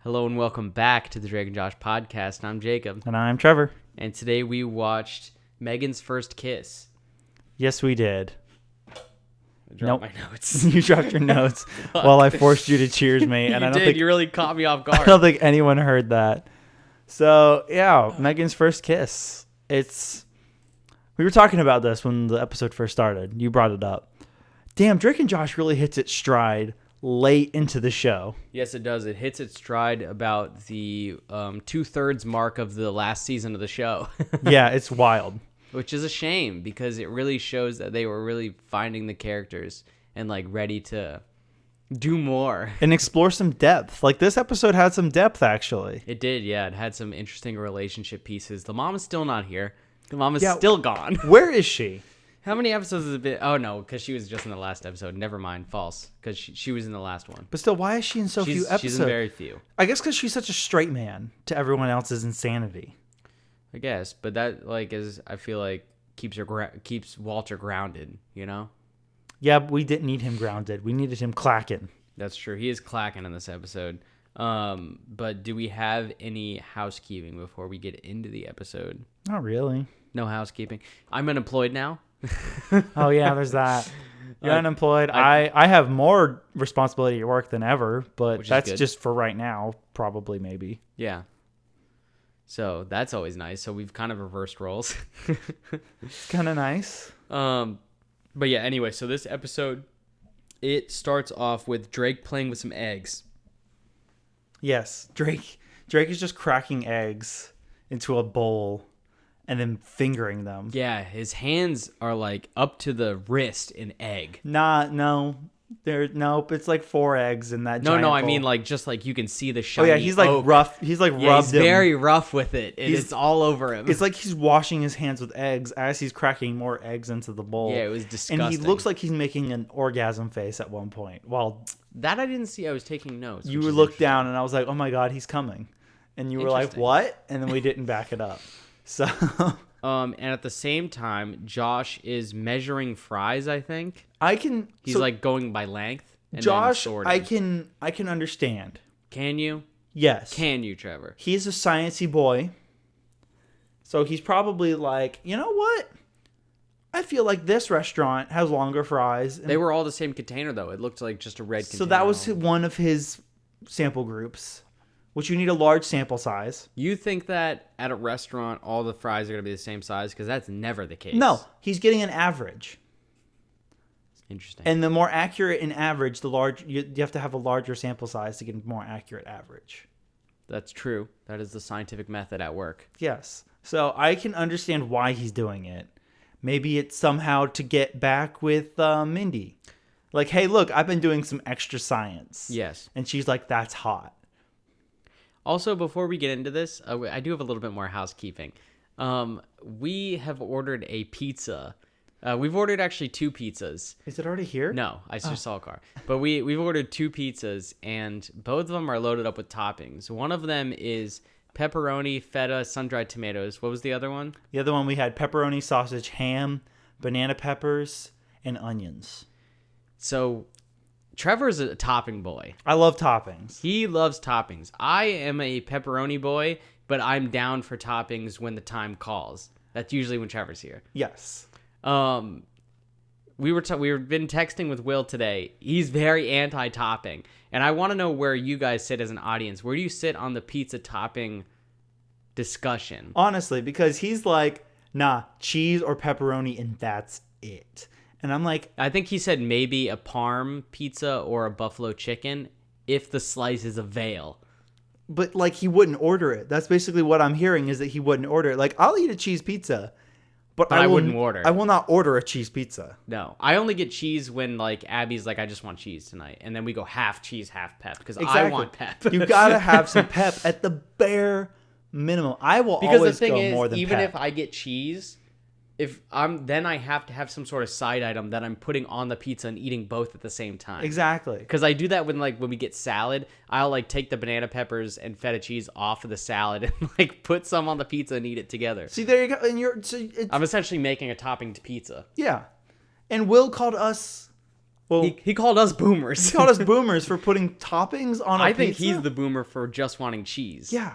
Hello and welcome back to the Drake and Josh podcast. I'm Jacob. And I'm Trevor. And today we watched Megan's First Kiss. Yes, we did. I dropped my notes. You dropped your notes while I forced you to cheers me. And You I don't did. think You really caught me off I guard. don't think anyone heard that. So yeah, Megan's First Kiss. We were talking about this when the episode first started. You brought it up. Damn, Drake and Josh really hits its stride late into the show. Yes, it does. It hits its stride about the 2/3 mark of the last season of the show. Yeah, it's wild. Which is a shame because it really shows that they were really finding the characters and like ready to do more. And explore some depth. Like this episode had some depth actually. It did, yeah. It had some interesting relationship pieces. The mom is still not here. The mom is Yeah. still gone. Where is she? How many episodes has it been? Oh, no, because she was just in the last episode. Never mind. False. Because she was in the last one. But still, why is she in so few episodes? She's in very few. I guess because she's such a straight man to everyone else's insanity. I guess. But that, like, is, I feel like, keeps Walter grounded, you know? Yeah, but we didn't need him grounded. We needed him clacking. That's true. He is clacking in this episode. But do we have any housekeeping before we get into the episode? Not really. No housekeeping. I'm unemployed now. Oh, yeah, there's that. You're unemployed. I have more responsibility at work than ever, but that's good. just for right now, probably, maybe. Yeah. So that's always nice. So we've kind of reversed roles. It's kind of nice. But yeah, anyway, so this episode, it starts off with Drake playing with some eggs. Yes, Drake is just cracking eggs into a bowl and then fingering them. Yeah, his hands are like up to the wrist in egg. Nope. It's like 4 eggs in that. No, giant I bowl. mean like just like you can see the Oh shiny. yeah, he's like oak. rough. He's like Yeah, rubbed he's him. very rough with it, and He's- it's all over him. It's like he's washing his hands with eggs as he's cracking more eggs into the bowl. Yeah, it was disgusting. And he looks like he's making an orgasm face at one point. While that I didn't see. I was taking notes. you which is looked interesting. down and I was like, oh my God, he's coming. And you were like, Interesting. what? And then we didn't back it up. So And at the same time, Josh is measuring fries. I think I can. he's so like going by length. And then Josh, sorting. I can understand. Can you? Yes. Can you, Trevor? He's a sciencey boy. So he's probably like, you know what? I feel like this restaurant has longer fries. And They were all the same container, though. It looked like just a red container. so that was one of his sample groups, which you need a large sample size. You think that at a restaurant, all the fries are going to be the same size? Because that's never the case. No, he's getting an average. Interesting. And the more accurate an average, the large you have to have a larger sample size to get a more accurate average. That's true. That is the scientific method at work. Yes. So I can understand why he's doing it. Maybe it's somehow to get back with Mindy. Like, hey, look, I've been doing some extra science. Yes. And she's like, that's hot. Also, before we get into this, I do have a little bit more housekeeping. We have ordered a pizza. We've ordered actually 2 pizzas. Is it already here? No, I just saw a car. But we've ordered 2 pizzas, and both of them are loaded up with toppings. One of them is pepperoni, feta, sun-dried tomatoes. What was the other one? The other one we had pepperoni, sausage, ham, banana peppers, and onions. So Trevor's a topping boy. I love toppings. He loves toppings. I am a pepperoni boy, but I'm down for toppings when the time calls. That's usually when Trevor's here. Yes. We've been texting with Will today. He's very anti-topping, and I want to know where you guys sit as an audience. Where do you sit on the pizza topping discussion? Honestly, because he's like, nah, cheese or pepperoni, and that's it. And I'm like, I think he said maybe a parm pizza or a buffalo chicken if the slice is a veal. but like he wouldn't order it. That's basically what I'm hearing is that he wouldn't order it. Like, I'll eat a cheese pizza, but I wouldn't order. I will not order a cheese pizza. No, I only get cheese when like Abby's like, I just want cheese tonight, and then we go half cheese, half pep because I want pep. You gotta have some pep at the bare minimum. I will Because always the thing go is, more than even pep. if I get cheese, then I have to have some sort of side item that I'm putting on the pizza and eating both at the same time. Exactly. Because I do that when we get salad, I'll like take the banana peppers and feta cheese off of the salad and like put some on the pizza and eat it together. See, there you go. And I'm essentially making a topping to pizza. yeah. And Will called us Well, He called us boomers. he called us boomers for putting toppings on a I pizza. think he's the boomer for just wanting cheese. Yeah,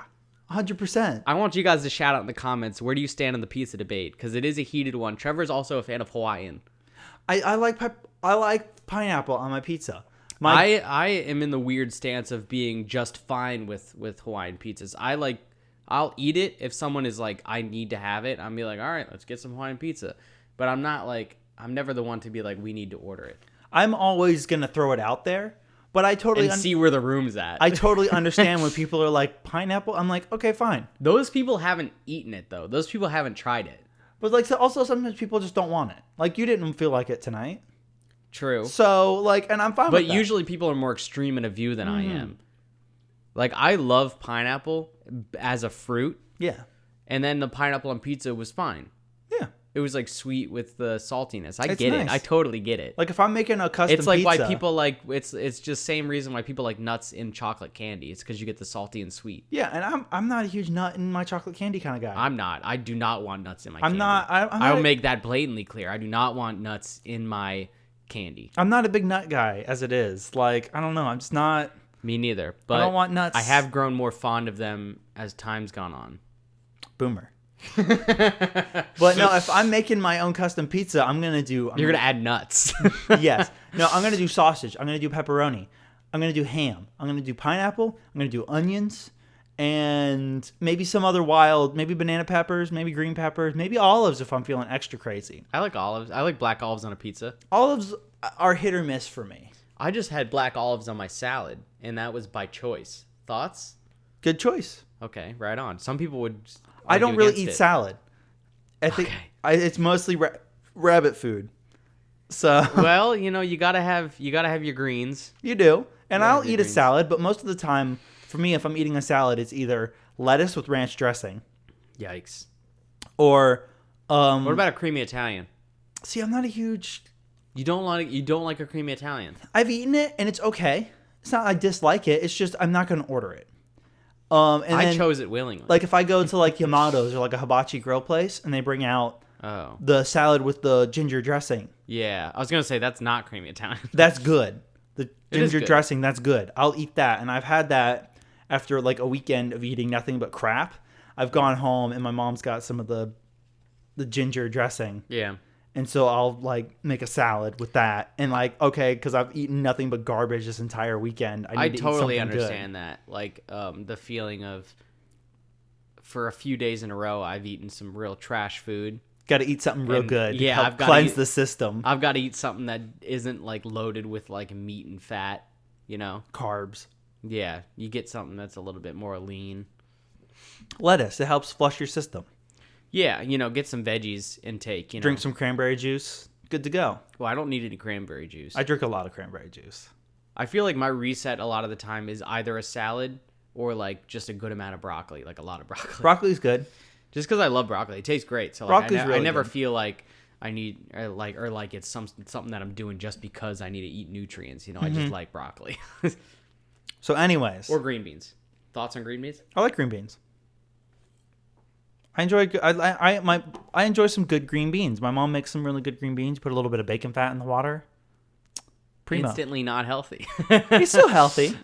100%. I want you guys to shout out in the comments, where do you stand on the pizza debate? Because it is a heated one. Trevor's also a fan of Hawaiian. I like pineapple on my pizza. I am in the weird stance of being just fine with Hawaiian pizzas. I'll eat it if someone is like, I need to have it. I'm be like, all right, let's get some Hawaiian pizza. But I'm never the one to be like, we need to order it. I'm always gonna throw it out there, but I totally And see where the room's at. I totally understand when people are like pineapple. I'm like, okay, fine. Those people haven't eaten it though. Those people haven't tried it. But like, so also sometimes people just don't want it. Like, you didn't feel like it tonight, True. so like, and I'm fine with But that. usually people are more extreme in a view than I am. Like, I love pineapple as a fruit, yeah, and then the pineapple on pizza was fine. yeah. It was like sweet with the saltiness. I It's get it. nice. I totally get it. Like if I'm making a custom It's like pizza, why people like it's just same reason why people like nuts in chocolate candy. It's because you get the salty and sweet. yeah, and I'm not a huge nut in my chocolate candy kind of guy. I'm not. I do not want nuts in my I'm candy. not. I'm I not. will make that blatantly clear. I do not want nuts in my candy. I'm not a big nut guy as it is. Like, I don't know. I'm just not. Me neither. But I don't want nuts. I have grown more fond of them as time's gone on. Boomer. But no, if I'm making my own custom pizza, I'm gonna do. You're gonna add nuts. Yes. No, I'm gonna do sausage. I'm gonna do pepperoni. I'm gonna do ham. I'm gonna do pineapple. I'm gonna do onions, and maybe some other wild, maybe banana peppers, maybe green peppers, maybe olives if I'm feeling extra crazy. I like olives. I like black olives on a pizza. Olives are hit or miss for me. I just had black olives on my salad, and that was by choice. Thoughts? Good choice. Okay, right on. Some people would. I don't argue really against eat it. salad. I think Okay. it's mostly rabbit food. So Well, you gotta have your greens. you do, and Yeah, I'll good eat a greens. salad. But most of the time, for me, if I'm eating a salad, it's either lettuce with ranch dressing Yikes. or What about a creamy Italian? See, I'm not a huge. You don't like a creamy Italian. I've eaten it and it's okay. It's not I dislike it. It's just I'm not gonna order it. And I then, chose it willingly. like if I go to like Yamato's or like a hibachi grill place and they bring out Oh. the salad with the ginger dressing, Yeah. I was gonna say that's not creamy Italian. that's good. The It is ginger good. dressing, that's good. I'll eat that, and I've had that after like a weekend of eating nothing but crap. I've gone home and my mom's got some of the ginger dressing. Yeah. And so I'll like make a salad with that, and like okay, because I've eaten nothing but garbage this entire weekend. I need to eat totally something good. understand that. Like the feeling of for a few days in a row I've eaten some real trash food. Got to eat something real And, good. yeah, help I've gotta cleanse eat- the system. I've got to eat something that isn't like loaded with like meat and fat, Carbs, Yeah, you get something that's a little bit more lean. lettuce. It helps flush your system. Yeah, get some veggies intake, Drink some cranberry juice. Good to go. Well, I don't need any cranberry juice. I drink a lot of cranberry juice. I feel like my reset a lot of the time is either a salad or like just a good amount of broccoli, like a lot of broccoli. Broccoli's good. Just because I love broccoli, it tastes great. So like, Broccoli's I really never good. feel like I need or like it's something that I'm doing just because I need to eat nutrients. I Mm-hmm. just like broccoli So, anyways, or green beans. Thoughts on green beans? I like green beans. I enjoy. I enjoy some good green beans. My mom makes some really good green beans. Put a little bit of bacon fat in the water. Primo. Instantly not healthy. It's still healthy.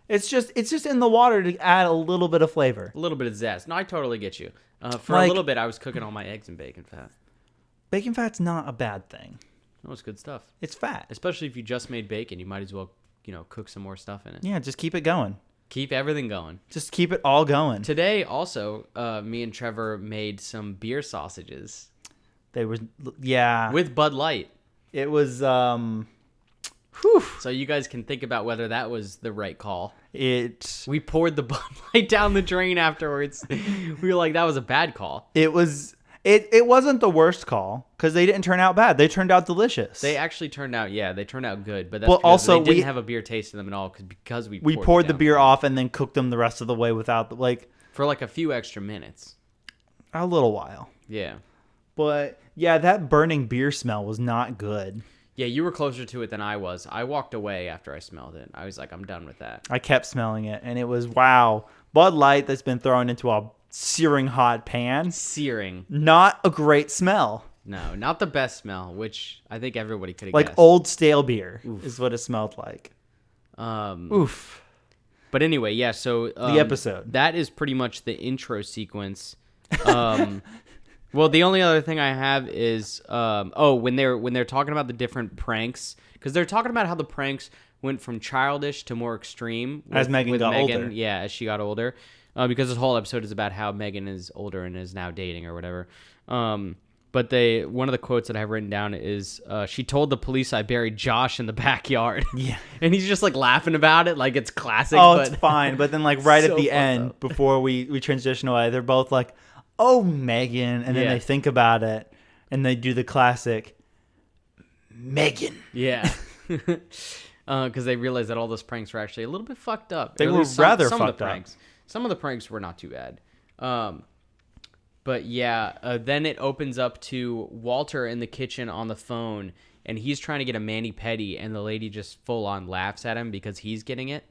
It's just in the water to add a little bit of flavor. A little bit of zest. No, I totally get you. For a Like- little bit, I was cooking all my eggs in bacon fat. Bacon fat's not a bad thing. That was good stuff. It's fat. Especially if you just made bacon, you might as well, cook some more stuff in it. Yeah, just keep it going. Keep everything going. Just keep it all going. Today, also, me and Trevor made some beer sausages They were, yeah. with Bud Light. It was, So you guys can think about whether that was the right call. We poured the Bud Light down the drain afterwards. We were like, that was a bad call. It wasn't the worst call because they didn't turn out bad. They turned out delicious. They actually turned out, they turned out good. But that's Well, because also, they didn't we- have a beer taste in them at all because we poured it the down beer off and then cooked them the rest of the way without for like a few extra minutes. a little while. Yeah. But yeah, that burning beer smell was not good. Yeah, you were closer to it than I was. I walked away after I smelled it. I was like, I'm done with that. I kept smelling it, and it was wow. Bud Light that's been thrown into a searing hot pan. Searing. Not a great smell. No, not the best smell, which I think everybody could have Like guessed. old stale beer is what it smelled like. Oof. But anyway, yeah. So The episode. that is pretty much the intro sequence. Well, the only other thing I have is when they're talking about the different pranks, because they're talking about how the pranks went from childish to more extreme As Megan got older. Yeah, as she got older, because this whole episode is about how Megan is older and is now dating or whatever. But one of the quotes that I have written down is, she told the police I buried Josh in the backyard. Yeah. And he's just like laughing about it, like it's classic. Oh, but it's fine. But then like right So at the fucked end, up. before we transition away, they're both like, "Oh, Megan," and then Yeah. they think about it and they do the classic, "Megan." Yeah. Because they realized that all those pranks were actually a little bit fucked up. They Or at were least rather some of fucked the up. pranks. Some of the pranks were not too bad. But yeah, then it opens up to Walter in the kitchen on the phone, and he's trying to get a mani-pedi, and the lady just full on laughs at him because he's getting it.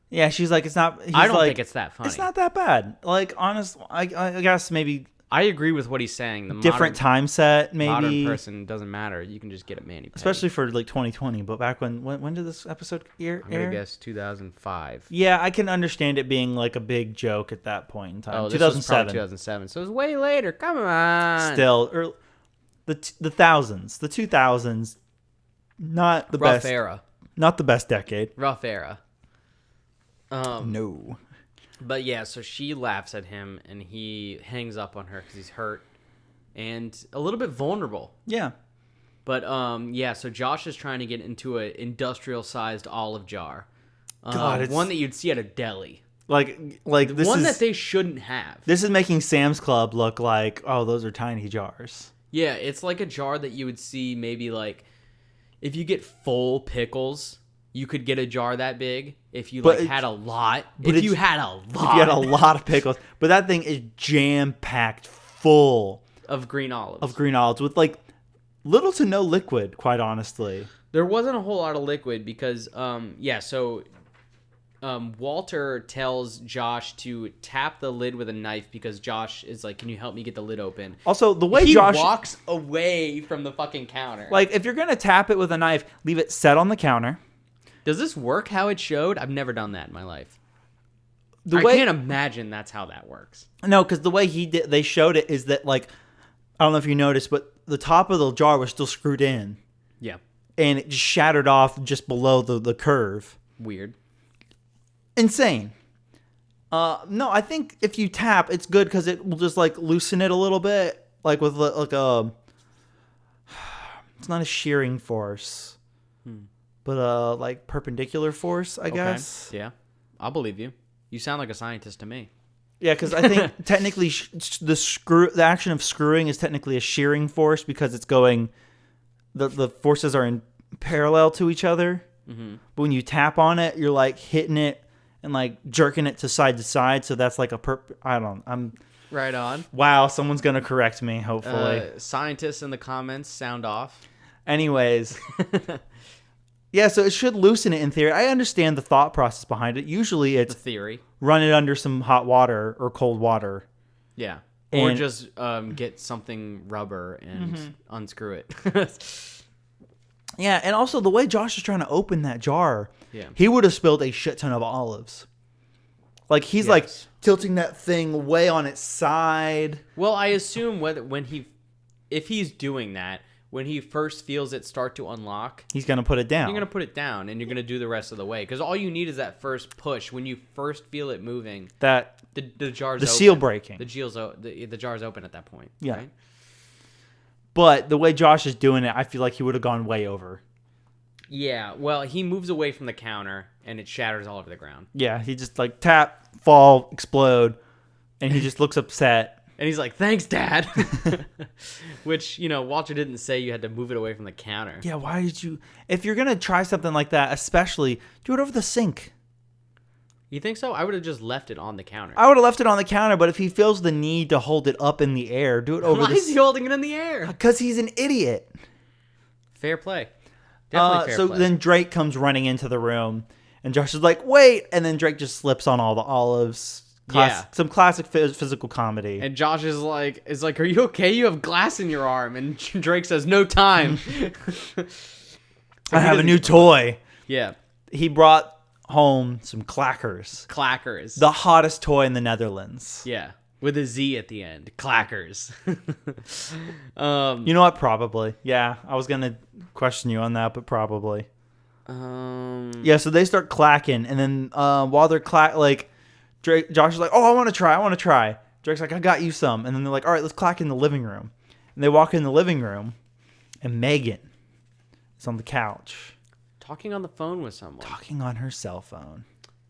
Yeah, she's like, it's not. He's I don't like, think it's that funny. It's not that bad. Like, honest, I guess maybe I agree with what he's saying. The different time set, maybe. modern person doesn't matter. You can just get a mani-pedi. Especially for like 2020. But back when did this episode air? I'm gonna guess 2005. Yeah, I can understand it being like a big joke at that point in time. Oh, this was probably 2007. 2007. So it was way later. Come on. Still, the thousands, the 2000s, not the Rough best era. Not the best decade. Rough era. No. But yeah, so she laughs at him, and he hangs up on her because he's hurt and a little bit vulnerable. Yeah. But yeah, so Josh is trying to get into an industrial-sized olive jar. God, it's- one that you'd see at a deli. Like this One is that they shouldn't have. this is making Sam's Club look like, oh, those are tiny jars. Yeah, it's like a jar that you would see maybe like if you get full pickles, you could get a jar that big. If you But like had a lot, but if you it's- had a lot, If you had a lot of pickles, but that thing is jam packed full of green olives. of green olives with like little to no liquid, quite honestly. There wasn't a whole lot of liquid because, Walter tells Josh to tap the lid with a knife because Josh is like, "Can you help me get the lid open?" Also, the way He Josh walks away from the fucking counter. like if you're gonna tap it with a knife, leave it set on the counter. Does this work how it showed? I've never done that in my life. The I way can't imagine that's how that works. No, because the way they showed it is that like I don't know if you noticed, but the top of the jar was still screwed in, Yeah, and it just shattered off just below the curve. weird. Insane. No, I think if you tap, it's good because it will just like loosen it a little bit, like with like a. It's not a shearing force, but like perpendicular force, I guess. Yeah, I'll believe you. You sound like a scientist to me. Yeah, because I think technically the action of screwing is technically a shearing force because it's going, the forces are in parallel to each other. Mm-hmm. But when you tap on it, you're like hitting it and like jerking it to side. So that's like I'm Right on. wow. Someone's gonna correct me. Hopefully. Scientists in the comments sound off. Anyways. Yeah, so it should loosen it in theory. I understand the thought process behind it. Usually The it's theory. run it under some hot water or cold water. Yeah. Or And- just get something rubber and Mm-hmm. unscrew it. Yeah, and also the way Josh is trying to open that jar, Yeah. he would have spilled a shit ton of olives. Like he's like Yes. tilting that thing way on its side. Well, I assume if he's doing that, when he first feels it start to unlock, He's gonna put it down. you're going to put it down and you're going to do the rest of the way. Because all you need is that first push. When you first feel it moving, that the jar's the open. seal breaking. The jar's open at that point. Yeah. Right? But the way Josh is doing it, I feel like he would have gone way over. Yeah. Well, he moves away from the counter and it shatters all over the ground. Yeah, he just like tap, fall, explode, and he just looks upset. And he's like, "Thanks, Dad." Which, Walter didn't say you had to move it away from the counter. Yeah, why did you? If you're gonna try something like that, especially do it over the sink. You think so? I would have just left it on the counter. I would have left it on the counter, but if he feels the need to hold it up in the air, do it over Why the is he holding it in the air? because he's an idiot. Fair play. Definitely fair so play. then Drake comes running into the room, and Josh is like, "Wait!" And then Drake just slips on all the olives, Yeah. Some classic physical comedy. And Josh is like, "Are you okay? You have glass in your arm." And Drake says, "No time." I have a new toy. Yeah, He brought home some clackers. clackers. The hottest toy in the Netherlands. Yeah, with a Z at the end. Clackers. You know what? Probably. Yeah, I was going to question you on that, but probably. Yeah, so they start clacking, and then while they're Josh is like, "Oh, I want to try." Drake's like, "I got you some," and then they're like, "All right, let's clack in the living room." And they walk in the living room, and Megan is on the couch talking on the phone with someone, talking on her cell phone.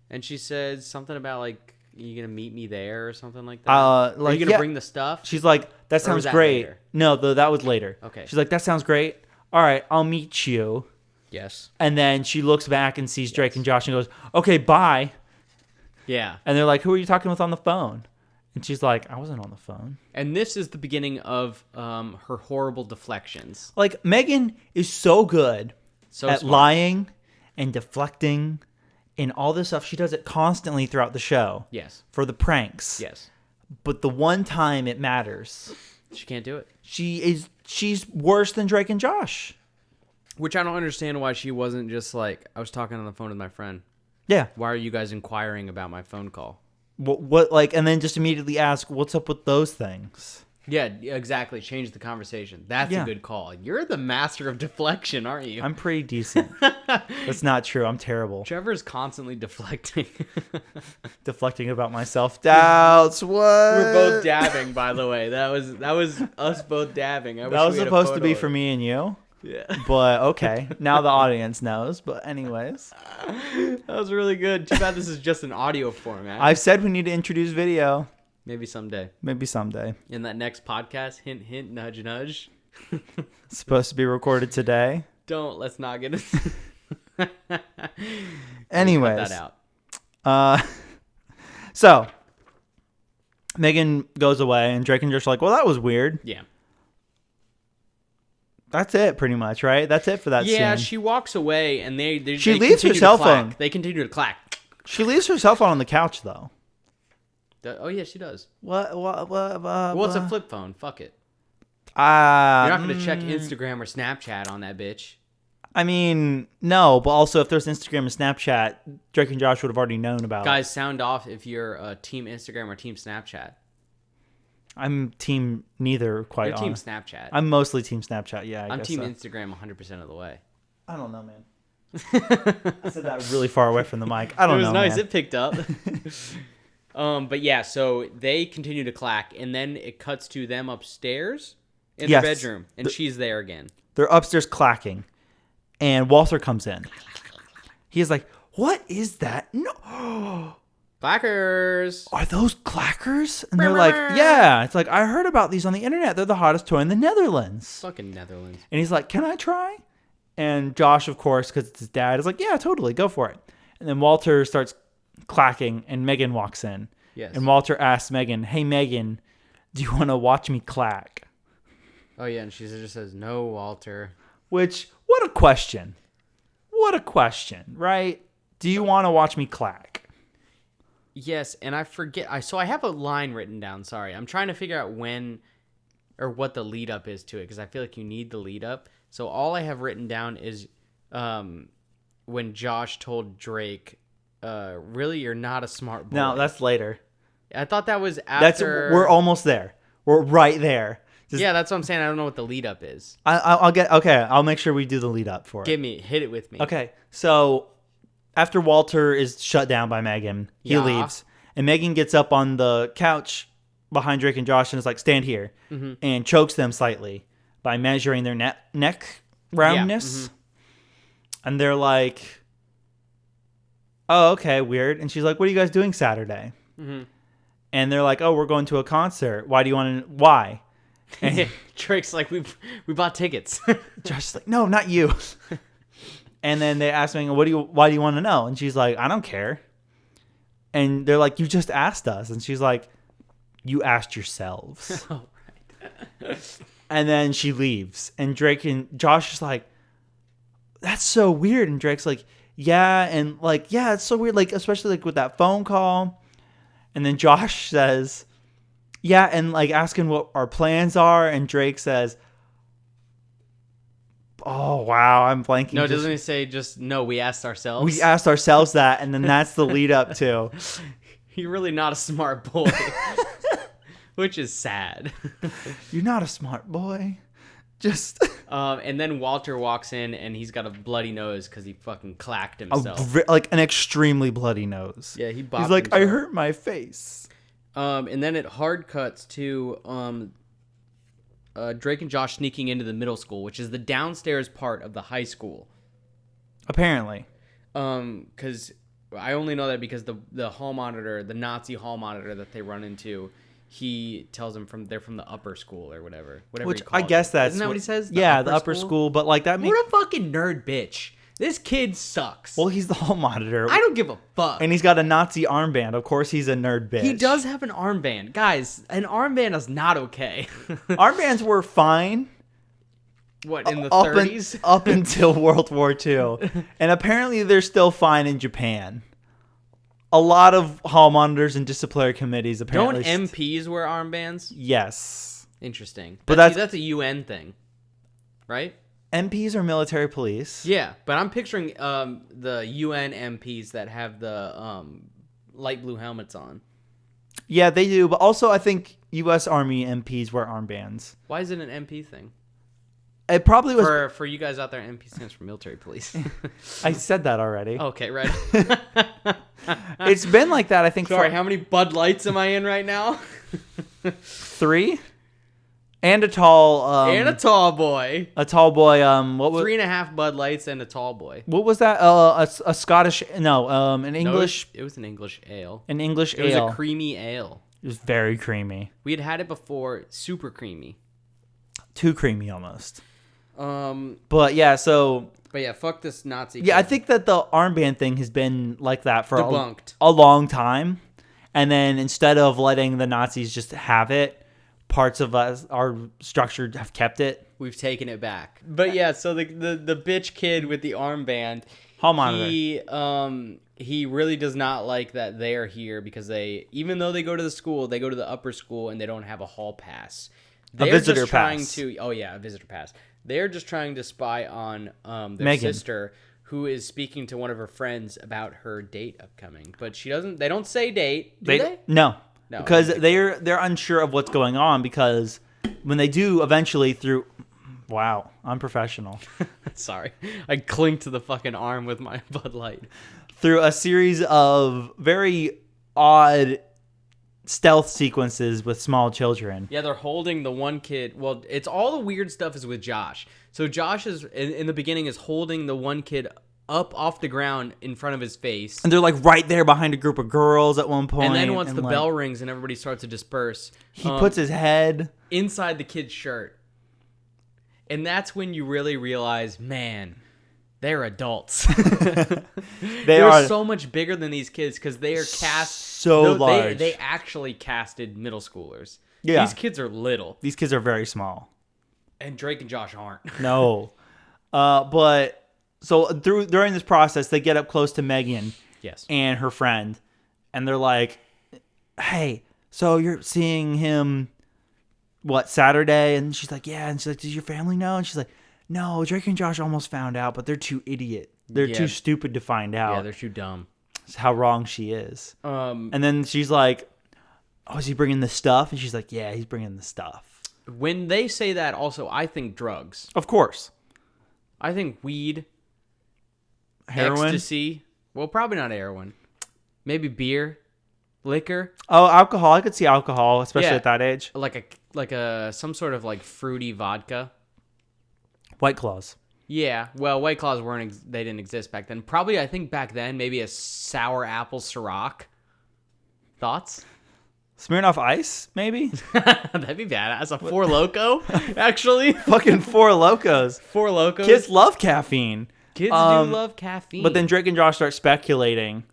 and she says something about like, "You gonna meet me there" or something like that. Are you gonna bring the stuff? She's like, "That sounds that great." later? No, that was later. Okay. She's like, "That sounds great. All right, I'll meet you." Yes. And then she looks back and sees Drake and Josh and goes, "Okay, bye." Yeah. And they're like, "Who are you talking with on the phone?" And she's like, "I wasn't on the phone." And this is the beginning of her horrible deflections. Like, Megan is so good at Smart. lying and deflecting and all this stuff. She does it constantly throughout the show Yes. for the pranks. Yes. But the one time it matters, She can't do it. she's worse than Drake and Josh. Which I don't understand why she wasn't just like, I was talking on the phone with my friend. Yeah. Why are you guys inquiring about my phone call? What like, and then just immediately ask, "What's up with those things?" Yeah, exactly. Change the conversation. That's Yeah. a good call. You're the master of deflection, aren't you? I'm pretty decent. That's not true. I'm terrible. Trevor's constantly deflecting. Deflecting about my self-doubts. What? We're both dabbing, by the way. That was us both dabbing. That was supposed to be for me and you. Yeah. But okay, now the audience knows. But anyways, That was really good. Too bad this is just an audio format. I've said we need to introduce video. Maybe someday. Maybe someday. In that next podcast, hint, hint, nudge, nudge. It's supposed to be recorded today. Let's not get it. Anyways, Cut that out. So Megan goes away, and Drake and Josh are like, "Well, that was weird." Yeah. That's it, pretty much, right? That's it for that Yeah, scene. she walks away, and they She they leaves her continue to cell clack. phone. They continue to clack. She leaves her cell phone on the couch, though. Oh yeah, she does. What? Well, it's a flip phone. Fuck it. You're You're not gonna check Instagram or Snapchat on that bitch. I mean, no, but also if there's Instagram and Snapchat, Drake and Josh would have already known about it. Guys, sound off if you're team Instagram or team Snapchat. I'm team neither, quite You're team honest. Snapchat. I'm mostly team Snapchat, yeah. I I'm guess team so. Instagram 100% of the way. I don't know, man. I said that really far away from the mic. I It don't was know, nice. man. It picked up. But yeah, so they continue to clack, and then it cuts to them upstairs in Yes. the bedroom, and she's there again. They're upstairs clacking, and Walter comes in. He's like, "What is that? No, Clackers. are those clackers?" And they're like, "Yeah." It's like, "I heard about these on the internet. They're the hottest toy in the Netherlands." Fucking Netherlands. And he's like, "Can I try?" And Josh, of course, because it's his dad, is like, "Yeah, totally, go for it." And then Walter starts clacking, and Megan walks in. Yes. And Walter asks Megan, "Hey, Megan, do you want to watch me clack?" Oh yeah, and she just says, "No, Walter." Which, what a question. What a question, right? Do you want to watch me clack? Yes, and I forget. I have a line written down. Sorry, I'm trying to figure out when or what the lead up is to it because I feel like you need the lead up. So all I have written down is when Josh told Drake, "Really, you're not a smart boy." No, that's later. I thought that was after. We're almost there. We're right there. Just, Yeah, that's what I'm saying. I don't know what the lead up is. I'll get. Okay, I'll make sure we do the lead up for it. Hit it with me. Okay, so after Walter is shut down by Megan, he Yeah. leaves, and Megan gets up on the couch behind Drake and Josh and is like, "Stand here," and chokes them slightly by measuring their neck roundness, and they're like, "Oh, okay, weird." And she's like, "What are you guys doing Saturday?" And they're like, "Oh, we're going to a concert. Why do you want to? Why?" And Drake's like, we bought tickets. Josh's like, "No, not you." And then they ask me, "Why do you want to know?" And she's like, "I don't care." And they're like, "You just asked us." And she's like, "You asked yourselves." Oh, right. And then she leaves. And Drake and Josh is like, "That's so weird." And Drake's like, "Yeah." And like, "Yeah, it's so weird." Like, especially like with that phone call. And then Josh says, yeah, and like asking what our plans are. And Drake says, oh, wow, I'm blanking. No, doesn't he say just, no, we asked ourselves? We asked ourselves that, and then that's the lead up to. You're really not a smart boy. Which is sad. You're not a smart boy. Just... and then Walter walks in, and he's got a bloody nose because he fucking clacked himself. like an extremely bloody nose. Yeah, he bopped He's like, I himself. hurt my face. And then it hard cuts to Drake and Josh sneaking into the middle school, which is the downstairs part of the high school. Apparently. Because I only know that because the hall monitor, the Nazi hall monitor that they run into, he tells them they're from the upper school or whatever. Which he I calls guess it. that's... Isn't that what he says? The upper school. But like that makes... What a fucking nerd bitch. This kid sucks. Well, he's the hall monitor. I don't give a fuck. And he's got a Nazi armband. Of course he's a nerd bitch. He does have an armband. Guys, an armband is not okay. Armbands were fine. What, in the 30s? Up until World War II. And apparently they're still fine in Japan. A lot of hall monitors and disciplinary committees apparently... Don't MPs wear armbands? Yes. Interesting. But that's a UN thing, right? MPs are military police. Yeah, but I'm picturing the UN MPs that have the light blue helmets on. Yeah, they do. But also I think U.S. Army MPs wear armbands. Why is it an MP thing? It probably was... For you guys out there, MP stands for military police. I said that already. Okay, right. It's been like that, I think. Sorry, how many Bud Lights am I in right now? 3? And a tall... and a tall boy. A tall boy, what was... 3.5 Bud Lights and a tall boy. What was that? A Scottish... No, an English... No, it was an English ale. An English ale. It was a creamy ale. It was very creamy. We had it before, super creamy. Too creamy, almost. But yeah, so... But yeah, fuck this Nazi. Yeah, kid. I think that the armband thing has been like that for Debunked. a long time. And then instead of letting the Nazis just have it, parts of us, our structure, have kept it. We've taken it back. But yeah, so the bitch kid with the armband, Hall monitor. He really does not like that they're here because even though they go to the school, they go to the upper school and they don't have a hall pass. They're visitor just trying pass. a visitor pass. They're just trying to spy on their Megan. sister, who is speaking to one of her friends about her date upcoming. But she doesn't. They don't say date. Do they? No. No, Because okay. they're unsure of what's going on, because when they do eventually through... Wow, unprofessional. Sorry, I cling to the fucking arm with my Bud Light. Through a series of very odd stealth sequences with small children. Yeah, they're holding the one kid. Well, it's all the weird stuff is with Josh. So Josh is in the beginning is holding the one kid up off the ground in front of his face. And they're like right there behind a group of girls at one point. And then once the like, bell rings and everybody starts to disperse, he puts his head inside the kid's shirt. And that's when you really realize, man, they're adults. They're so much bigger than these kids because they are cast so large. They actually casted middle schoolers. Yeah. These kids are little. These kids are very small. And Drake and Josh aren't. No. But so during this process, they get up close to Megan Yes. and her friend. And they're like, hey, so you're seeing him, what, Saturday? And she's like, yeah. And she's like, does your family know? And she's like, no, Drake and Josh almost found out, but they're too idiot. They're Yeah. too stupid to find out. Yeah, they're too dumb. That's how wrong she is. And then she's like, oh, is he bringing the stuff? And she's like, yeah, he's bringing the stuff. When they say that, also, I think drugs. Of course. I think weed, Heroin? ecstasy. Well, probably not heroin. Maybe beer, liquor, Oh, alcohol. I could see alcohol, especially Yeah. at that age. like a some sort of like fruity vodka. White Claws. Yeah, well, White Claws they didn't exist back then. Probably, I think back then, maybe a sour apple Ciroc. Thoughts? Smirnoff Ice, maybe? That'd be badass. A Four Loko, actually. Fucking Four Locos. Four Locos. Kids love caffeine. Kids do love caffeine. But then Drake and Josh start speculating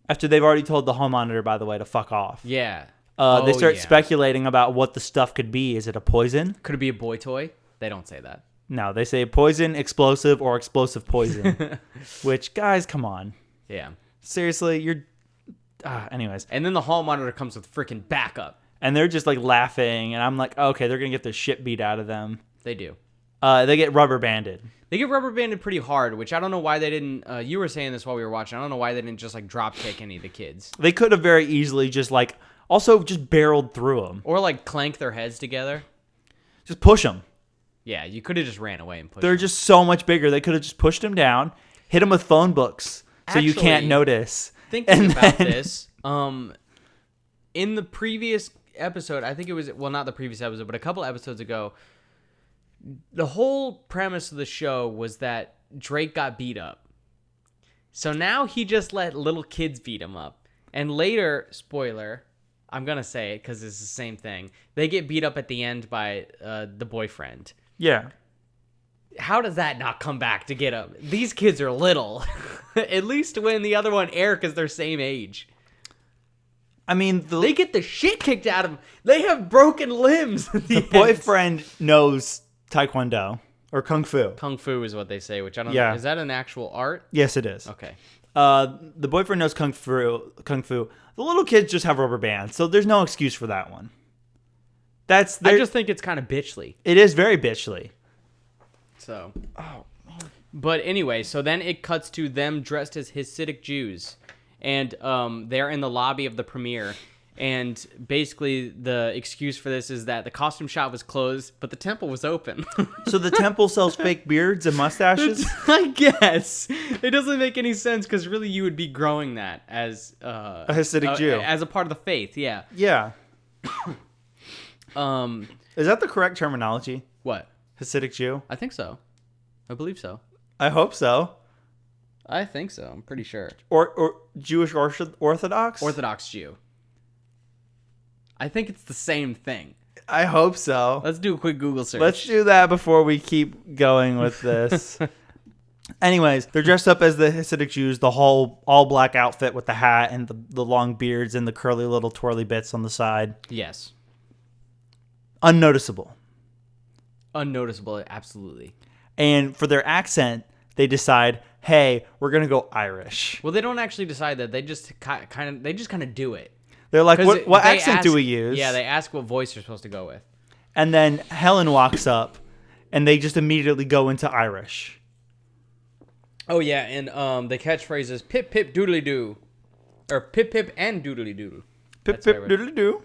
after they've already told the hall monitor, by the way, to fuck off. Yeah. They start speculating about what the stuff could be. Is it a poison? Could it be a boy toy? They don't say that. No, they say poison, explosive, or explosive poison. Which, guys, come on. Yeah. Seriously, anyways. And then the hall monitor comes with freaking backup. And they're just like laughing, and I'm like, okay, they're gonna get the shit beat out of them. They do. They get rubber banded. They get rubber banded pretty hard, which I don't know why they didn't. You were saying this while we were watching. I don't know why they didn't just like drop kick any of the kids. They could have very easily just like also just barreled through them. Or like clank their heads together. Just push them. Yeah, you could have just ran away and pushed They're them. just so much bigger. They could have just pushed them down, hit them with phone books so you can't Actually, notice. Thinking about this, in the previous episode, I think it was, well, not the previous episode, but a couple episodes ago, the whole premise of the show was that Drake got beat up. So now he just let little kids beat him up. And later, spoiler, I'm going to say it because it's the same thing. They get beat up at the end by the boyfriend. Yeah. How does that not come back to get him? These kids are little. At least when the other one air because they're same age. I mean, They get the shit kicked out of them. They have broken limbs. the boyfriend knows Taekwondo or Kung Fu. Kung Fu is what they say, which I don't Yeah. know. Is that an actual art? Yes, it is. Okay. The boyfriend knows Kung Fu. The little kids just have rubber bands, so there's no excuse for that one. I just think it's kind of bitchly. It is very bitchly. So. Oh. But anyway, so then it cuts to them dressed as Hasidic Jews. And they're in the lobby of the premiere. And basically the excuse for this is that the costume shop was closed, but the temple was open. So the temple sells fake beards and mustaches? I guess. It doesn't make any sense because really you would be growing that as A Hasidic Jew. as a part of the faith, yeah. Yeah. Um, Is that the correct terminology? what? Hasidic Jew? I think so. I believe so. I hope so. I think so. I'm pretty sure. Or Jewish Orthodox? Orthodox Jew. I think it's the same thing. I hope so. Let's do a quick Google search. Let's do that before we keep going with this. Anyways, they're dressed up as the Hasidic Jews, the whole all black outfit with the hat and the long beards and the curly little twirly bits on the side. Yes. Unnoticeable. Unnoticeable, absolutely. And for their accent, they decide, hey, we're going to go Irish. Well, they don't actually decide that. They just kind of do it. They're like, 'Cause what they accent do ask- we use? Yeah, they ask what voice you're supposed to go with. And then Helen walks up, and they just immediately go into Irish. Oh yeah, and the catchphrase is pip pip doodly doo, or pip pip and doodly doo. Pip That's pip right. doodly doo.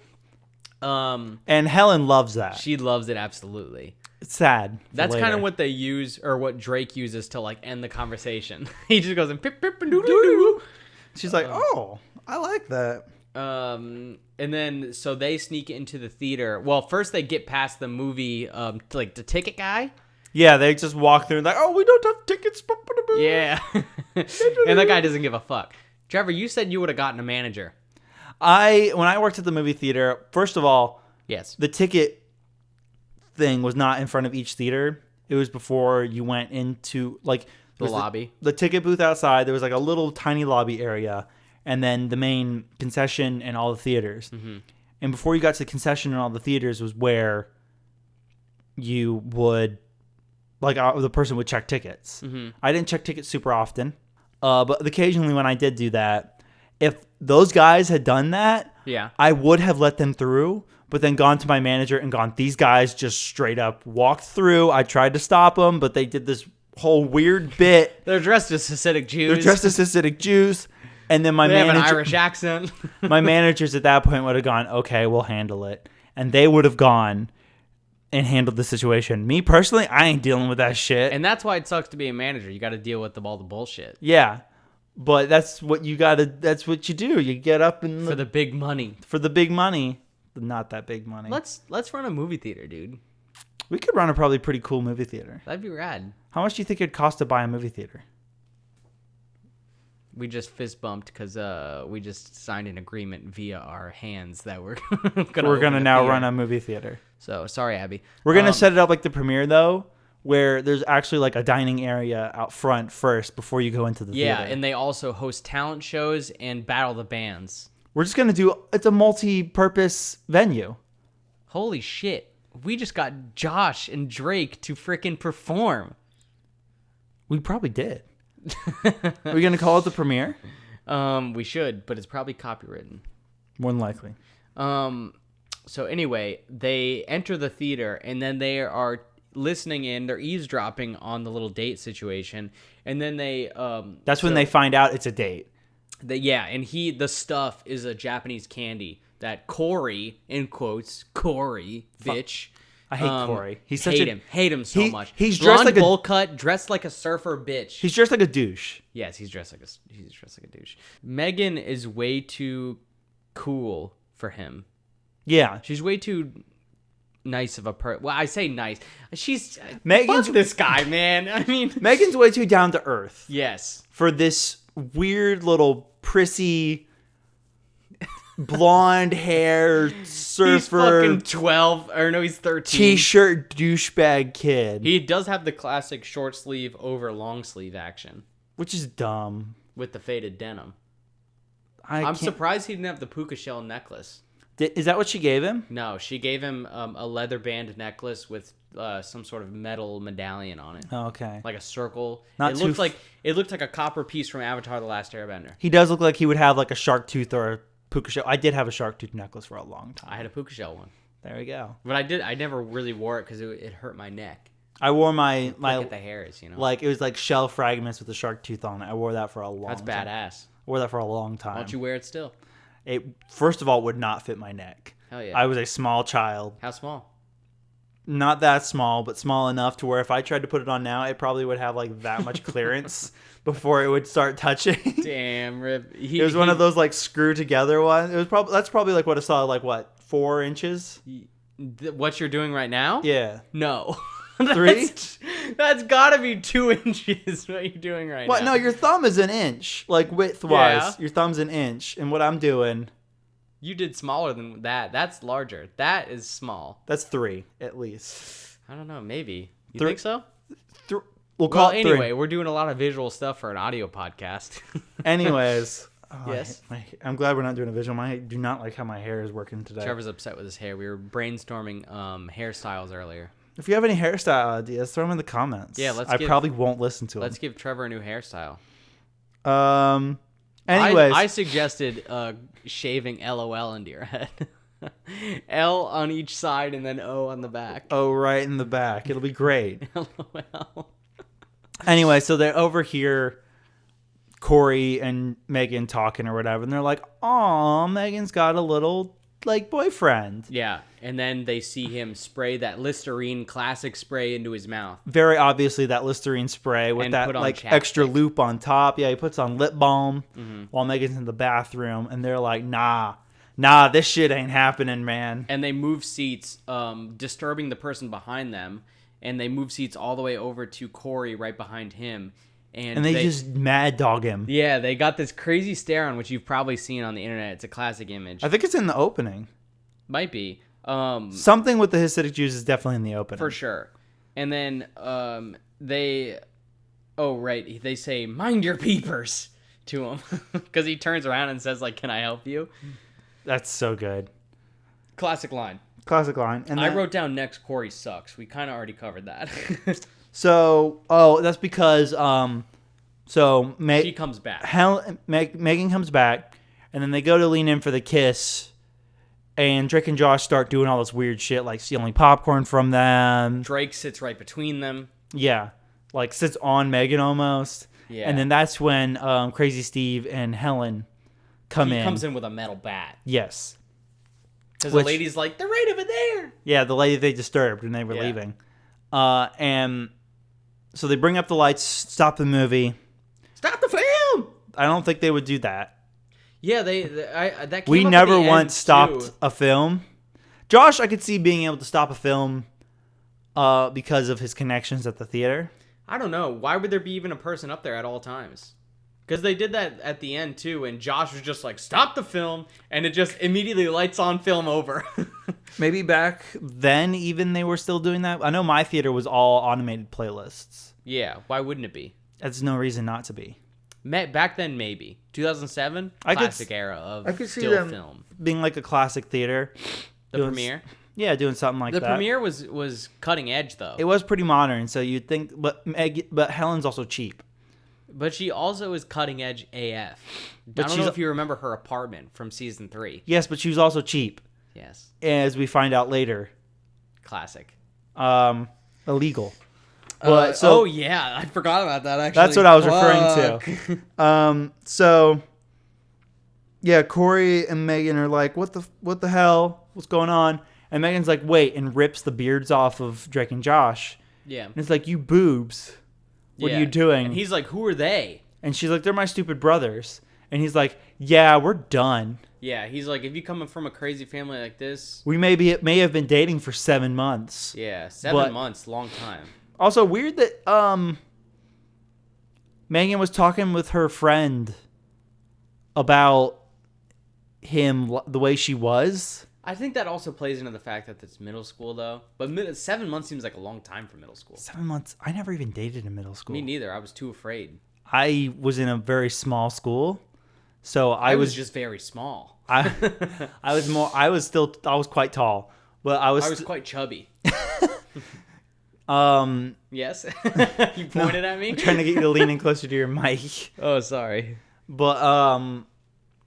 Um, And Helen loves that. she loves it absolutely. It's sad. for That's kind later. of what they use, or what Drake uses to like end the conversation. He just goes in pip pip and doodly doo. She's like, oh, I like that. And then so they sneak into the theater. Well, first they get past the movie, like the ticket guy. Yeah, they just walk through and like, oh, we don't have tickets. Yeah, and that guy doesn't give a fuck. Trevor, you said you would have gotten a manager. When I worked at the movie theater, first of all, Yes. the ticket thing was not in front of each theater. It was before you went into like The lobby. The ticket booth outside. There was like a little tiny lobby area, and then the main concession and all the theaters. Mm-hmm. And before you got to the concession and all the theaters was where you would, like, the person would check tickets. Mm-hmm. I didn't check tickets super often, but occasionally when I did do that, if those guys had done that, Yeah. I would have let them through, but then gone to my manager and gone, these guys just straight up walked through. I tried to stop them, but they did this whole weird bit. They're dressed as Hasidic Jews. They're dressed as Hasidic Jews. And then my They have an manager, Irish accent. my managers at that point would have gone, okay, we'll handle it. And they would have gone and handled the situation. Me personally, I ain't dealing with that shit. And that's why it sucks to be a manager. You got to deal with all the bullshit. Yeah. But that's what you gotta, that's what you do. You get up and For the big money. for the big money. Not that big money. Let's run a movie theater, dude. We could run a probably pretty cool movie theater. That'd be rad. How much do you think it'd cost to buy a movie theater? We just fist bumped because we just signed an agreement via our hands that we're Gonna now run a movie theater. So sorry, Abby. We're gonna set it up like the premiere though, where there's actually like a dining area out front first before you go into the Yeah, theater. and they also host talent shows and battle the bands. We're just gonna do. It's a multi-purpose venue. Holy shit! We just got Josh and Drake to frickin' perform. We probably did. Are we gonna call it the premiere? We should, but it's probably copywritten. More than likely. So anyway, they enter the theater, and then they are listening in. They're eavesdropping on the little date situation, and then they That's when they find out it's a date. and the stuff is a Japanese candy that Corey, in quotes, Corey, bitch. I hate Corey. He's such hate him so much. He's blonde dressed like bowl cut, dressed like a surfer bitch. He's dressed like a douche. Yes, he's dressed like a douche. Megan is way too cool for him. Yeah. She's way too nice of a person. Well, I say nice. She's Megan's fuck this guy, man. I mean, Megan's way too down to earth yes. for this weird little prissy blonde hair surfer He's fucking 12, or no, he's 13. t-shirt douchebag kid, He does have the classic short sleeve over long sleeve action which is dumb. with the faded denim. I'm I'm surprised he didn't have the puka shell necklace. Is that what she gave him? No, she gave him a leather band necklace with some sort of metal medallion on it, Oh, okay. like a circle. Not it too looked like a copper piece from Avatar: The Last Airbender. He does look like he would have like a shark tooth or a puka shell. I did have a shark tooth necklace for a long time. I had a puka shell one, There we go. but I never really wore it because it hurt my neck. I wore my Look at the hairs, like it was like shell fragments with a shark tooth on it. I wore that for a long That's time. badass. I wore that for a long time. Why don't you wear it still? It first of all would not fit my neck. Hell yeah. I was a small child. How small? Not that small, but small enough to where if I tried to put it on now, it probably would have like that much clearance before it would start touching. Damn, Rip. It was one of those like screw together ones. It was probably that's probably like what a solid like what 4 inches. What you're doing right now? Yeah, No. 3. That's gotta be 2 inches. What you're doing right What? now? No, your thumb is an inch, like width wise. Yeah. Your thumb's an inch, and what I'm doing, You did smaller than that. That's larger. That is small. that's 3 at least. I don't know. Maybe. You Three- think so? We'll call Well, it anyway, 3. we're doing a lot of visual stuff for an audio podcast. Anyways, Yes. I'm glad we're not doing a visual. I do not like how my hair is working today. Trevor's upset with his hair. We were brainstorming hairstyles earlier. If you have any hairstyle ideas, throw them in the comments. Yeah, I probably won't listen to Let's give Trevor a new hairstyle. them. Anyways, I suggested shaving LOL into your head. L on each side and then O on the back. oh, right in the back. It'll be great. LOL. Anyway, so they're over here, Corey and Megan talking or whatever, and they're like, "Aw, Megan's got a little like boyfriend." Yeah, and then they see him spray that Listerine classic spray into his mouth. Very obviously that Listerine spray with And that put on like chapstick. extra loop on top. Yeah, he puts on lip balm Mm-hmm. while Megan's in the bathroom, and they're like, Nah, this shit ain't happening, man." And they move seats, disturbing the person behind them, and they move seats all the way over to Corey right behind him. And they just mad dog him. Yeah, they got this crazy stare on, which you've probably seen on the internet. It's a classic image. I think it's in the opening. Might be. Something with the Hasidic Jews is definitely in the opening. For sure. And then they say, "Mind your peepers," to him. Because he turns around and says, like, "Can I help you?" That's so good. Classic line. Classic line. And I then- wrote down next, Corey sucks. We kind of already covered that. So, that's because She comes back. Megan comes back, and then they go to lean in for the kiss, and Drake and Josh start doing all this weird shit, like stealing popcorn from them. Drake sits right between them. Yeah, like sits on Megan almost. Yeah. And then that's when Crazy Steve and Helen come He in. comes in with a metal bat. Yes. Because the Which- lady's like, "They're right over there." Yeah, the lady they disturbed when they were Yeah. leaving. And so they bring up the lights, stop the movie. Stop the film. I don't think they would do that. Yeah, that came We up at never the end, once stopped too. a film. Josh, I could see being able to stop a film because of his connections at the theater. I don't know. Why would there be even a person up there at all times? Because they did that at the end too, and Josh was just like, "Stop the film," and it just immediately lights on film over. Maybe back then even they were still doing that. I know my theater was all automated playlists. Yeah, why wouldn't it be? That's no reason not to be. Back then, maybe 2007, I could classic era of I could see still them film. being like a classic theater. The doing premiere. Yeah, doing something like The that. premiere was cutting edge though. It was pretty modern, so you'd think, but Helen's also cheap. But she also is cutting edge AF. But I don't know if you remember her apartment from season 3. Yes, but she was also cheap, Yes. as we find out later. Classic. Illegal. But Oh, yeah. I forgot about that, actually. that's what I was referring to. So, yeah, Corey and Megan are like, what the hell? What's going on? And Megan's like, wait, and rips the beards off of Drake and Josh. Yeah. And it's like, you boobs. What are you doing? And he's like, who are they? And she's like, they're my stupid brothers. And he's like, yeah, we're done. Yeah, he's like, if you coming from a crazy family like this. We may have been dating for 7 months. Yeah, 7 months, long time. Also, weird that Megan was talking with her friend about him the way she was. I think that also plays into the fact that it's middle school, though. But 7 months seems like a long time for middle school. 7 months? I never even dated in middle school. Me neither. I was too afraid. I was in a very small school, so I was just very small. I was quite tall, but I was quite chubby. um Yes? You pointed at me? I'm trying to get you to lean in closer to your mic. Oh, sorry. But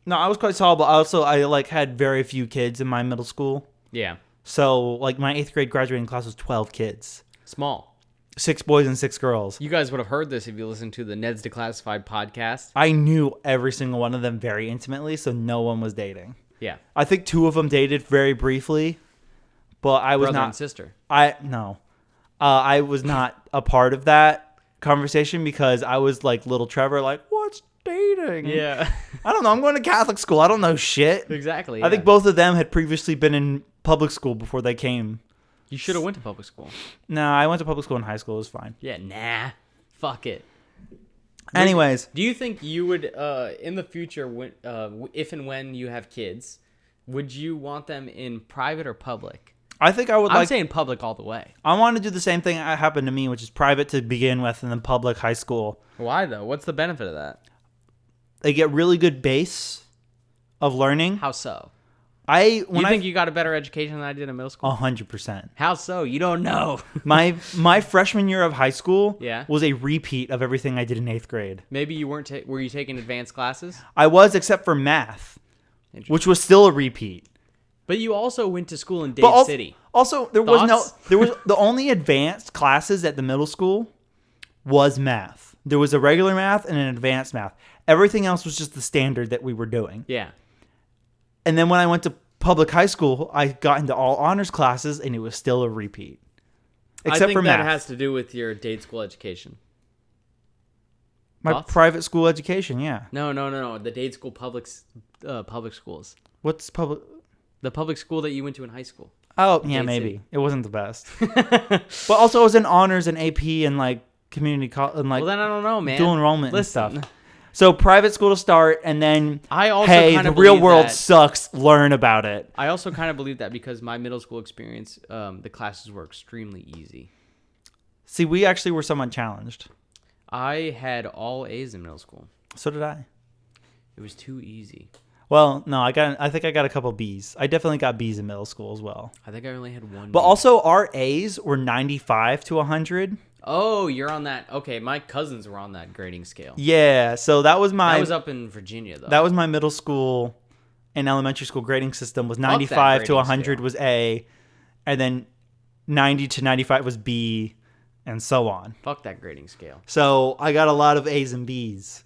no, I was quite tall, but I like had very few kids in my middle school. Yeah. So like my 8th grade graduating class was 12 kids. Small. 6 boys and 6 girls. You guys would have heard this if you listened to the Ned's Declassified podcast. I knew every single one of them very intimately, so no one was dating. Yeah. I think 2 of them dated very briefly, but I was Brother not. and sister. I was not a part of that conversation because I was like little Trevor, like, what's dating? Yeah. I don't know. I'm going to Catholic school. I don't know shit. Exactly. I think both of them had previously been in public school before they came. You should have went to public school. No, I went to public school in high school. It was fine. Yeah, nah. Fuck it. Anyways. Do you think you would, in the future, if and when you have kids, would you want them in private or public? I think I would I'm saying public all the way. I want to do the same thing that happened to me, which is private to begin with and then public high school. Why, though? What's the benefit of that? They get really good base of learning. How so? You think you got a better education than I did in middle school? 100%. How so? You don't know. My freshman year of high school Yeah. was a repeat of everything I did in 8th grade. Maybe you weren't. Were you taking advanced classes? I was, except for math, which was still a repeat. But you also went to school in Dade City. Also, there was the only advanced classes at the middle school was math. There was a regular math and an advanced math. Everything else was just the standard that we were doing. Yeah. And then when I went to public high school, I got into all honors classes, and it was still a repeat. Except for math. I think that has to do with your Dade school education. My Thoughts? private school education, yeah. No. The Dade school public schools. What's public? The public school that you went to in high school. Oh, yeah, Dade maybe. City. It wasn't the best. But also, I was in honors and AP and like community college and like Well, then I don't know, man. dual enrollment Listen. and stuff. So private school to start, and then I also hey, kind the of real believe world that- sucks. Learn about it. I also kind of believe that because my middle school experience, the classes were extremely easy. See, we actually were somewhat challenged. I had all A's in middle school. So did I. It was too easy. Well, no, I think I got a couple B's. I definitely got B's in middle school as well. I think I only had one. But B. also, our A's were 95 to 100. Oh, you're on that. Okay, my cousins were on that grading scale. Yeah, so that was That was up in Virginia, though. That was my middle school and elementary school grading system. Was that 95 to grading 100 scale. was A, and then 90 to 95 was B, and so on. Fuck that grading scale. So I got a lot of A's and B's.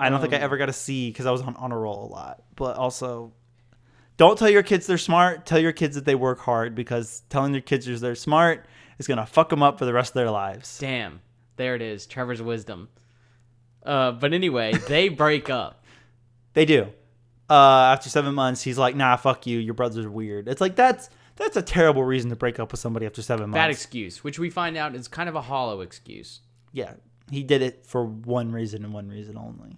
I don't think I ever got a C because I was on honor roll a lot. But also, don't tell your kids they're smart. Tell your kids that they work hard, because telling your kids they're smart is going to fuck them up for the rest of their lives. Damn. There it is. Trevor's wisdom. But anyway, they break up. They do. After 7 months, he's like, nah, fuck you. Your brothers are weird. It's like, that's a terrible reason to break up with somebody after 7 months. Bad excuse, which we find out is kind of a hollow excuse. Yeah. He did it for one reason and one reason only.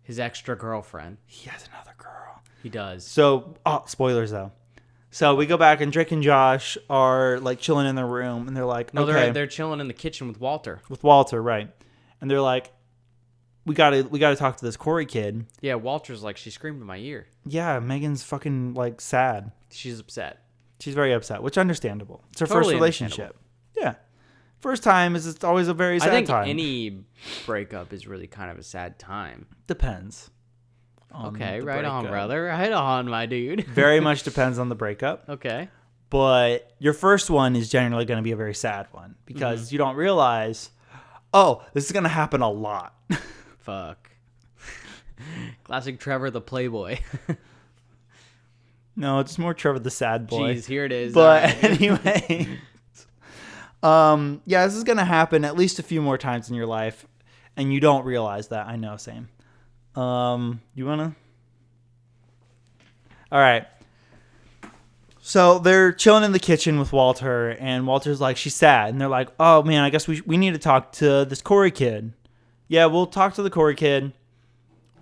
His extra girlfriend. He has another girl. He does. So, spoilers though. So we go back and Drake and Josh are like chilling in their room, and they're like, No, okay, they're chilling in the kitchen with Walter. with Walter, right? And they're like, we gotta talk to this Corey kid. Yeah, Walter's like, she screamed in my ear. Yeah, Megan's fucking like sad. She's upset. She's very upset, which understandable. It's her Totally first relationship. Yeah. First time is it's always a very sad I think time. any breakup is really kind of a sad time. Depends. on Okay, the right on, breakup. brother. Right on, my dude. Very much depends on the breakup. Okay. But your first one is generally going to be a very sad one because Mm-hmm. you don't realize, oh, this is going to happen a lot. Fuck. Classic Trevor the Playboy. No, it's more Trevor the sad boy. Jeez, here it is. But All right. anyway, yeah, this is going to happen at least a few more times in your life, and you don't realize that. I know, same. You want to? All right. So they're chilling in the kitchen with Walter, and Walter's like, she's sad. And they're like, oh, man, I guess we need to talk to this Corey kid. Yeah, we'll talk to the Corey kid,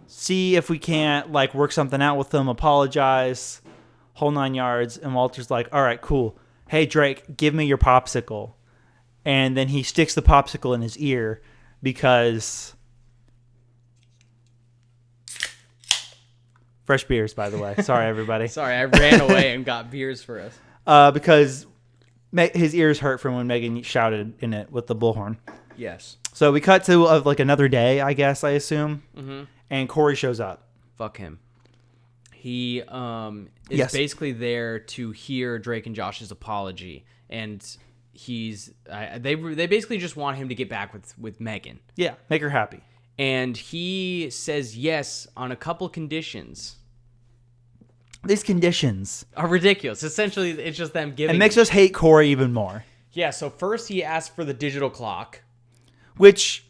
see if we can't, like, work something out with them, apologize, whole 9 yards. And Walter's like, all right, cool. Hey, Drake, give me your popsicle. And then he sticks the popsicle in his ear because... Fresh beers, by the way. Sorry, everybody. Sorry, I ran away and got beers for us. Because his ears hurt from when Megan shouted in it with the bullhorn. Yes. So we cut to like another day, I guess, I assume. Mm-hmm. And Corey shows up. Fuck him. He is Yes. basically there to hear Drake and Josh's apology, and he's they basically just want him to get back with Megan, Yeah, make her happy. and he says yes on a couple conditions. These conditions. Are ridiculous. Essentially, it's just them giving. It makes us hate Corey even more. Yeah. So first he asked for the digital clock. Which,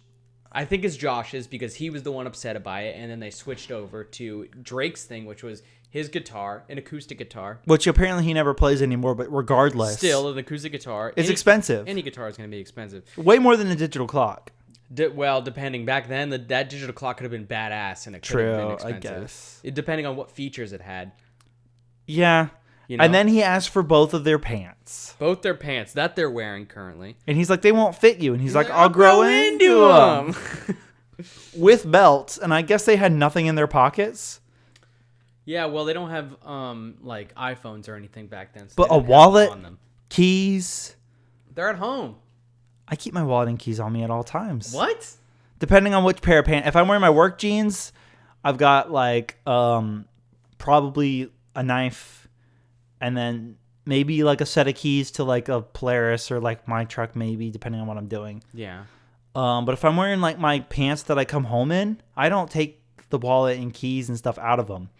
I think it's Josh's because he was the one upset by it, and then they switched over to Drake's thing, which was his guitar, an acoustic guitar. apparently he never plays anymore, but regardless. Still, an acoustic guitar. It's expensive. Any guitar is going to be expensive. Way more than a digital clock. Well, depending. Back then, that digital clock could have been badass, and it could have been True, I expensive. guess. Depending on what features it had. Yeah. You know? And then he asked for both of their pants. Both their pants that they're wearing currently. And he's like, they won't fit you. And he's like, I'll grow into them. With belts. And I guess they had nothing in their pockets. Yeah, well, they don't have like iPhones or anything back then. So But they a didn't have wallet, them on them. keys. They're at home. I keep my wallet and keys on me at all times. What? Depending on which pair of pants. If I'm wearing my work jeans, I've got like probably a knife and then maybe like a set of keys to like a Polaris or like my truck maybe, depending on what I'm doing. Yeah. But if I'm wearing like my pants that I come home in, I don't take the wallet and keys and stuff out of them.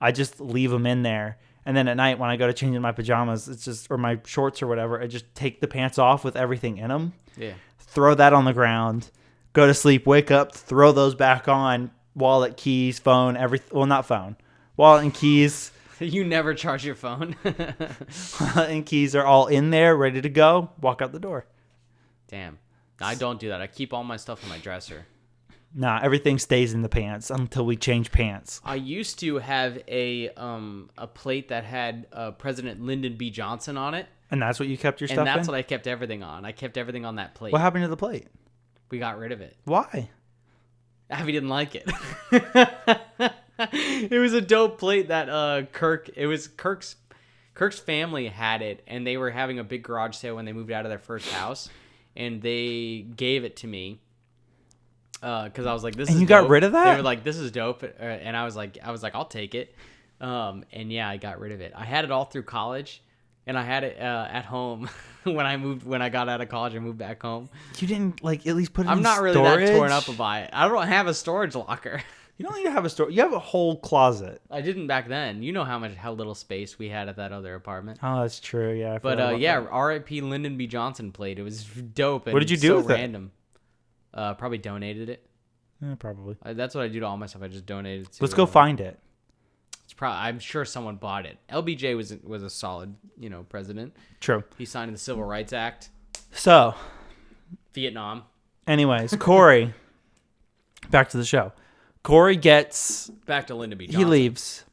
I just leave them in there. And then at night when I go to change in my pajamas, it's just, or my shorts or whatever, I just take the pants off with everything in them, Yeah. throw that on the ground, go to sleep, wake up, throw those back on, wallet, keys, phone, everything. Well, not phone. Wallet and keys. You never charge your phone. Wallet and keys are all in there, ready to go. Walk out the door. Damn. I don't do that. I keep all my stuff in my dresser. Nah, everything stays in the pants until we change pants. I used to have a plate that had President Lyndon B. Johnson on it, And that's what you kept your and stuff that's in? what I kept everything on. I kept everything on that plate. What happened to the plate? We got rid of it. Why? Avi didn't like it. It was a dope plate that Kirk's family had it, and they were having a big garage sale when they moved out of their first house, and they gave it to me. Because I was like, this And is you got dope. rid of that? They were like, this is dope. And I was like, I'll take it. And yeah, I got rid of it. I had it all through college, and I had it at home when I got out of college and moved back home. You didn't like at least put it I'm in not really storage? that torn up by it. I don't have a storage locker. You don't need to have a storage. You have a whole closet. I didn't back then. You know how little space we had at that other apartment. Oh, that's true. Yeah. I But forgot about yeah, that. R.I.P. Lyndon B. Johnson plate. It was dope. And What did you do so with it? random. Probably donated it. Yeah, probably. That's what I do to all my stuff. I just donated it to. Let's go find it. It's probably. I'm sure someone bought it. LBJ was a solid, president. True. He signed the Civil Rights Act. So, Vietnam. anyways, Corey. Back to the show. Corey gets. Back to Lyndon B. Johnson. He leaves.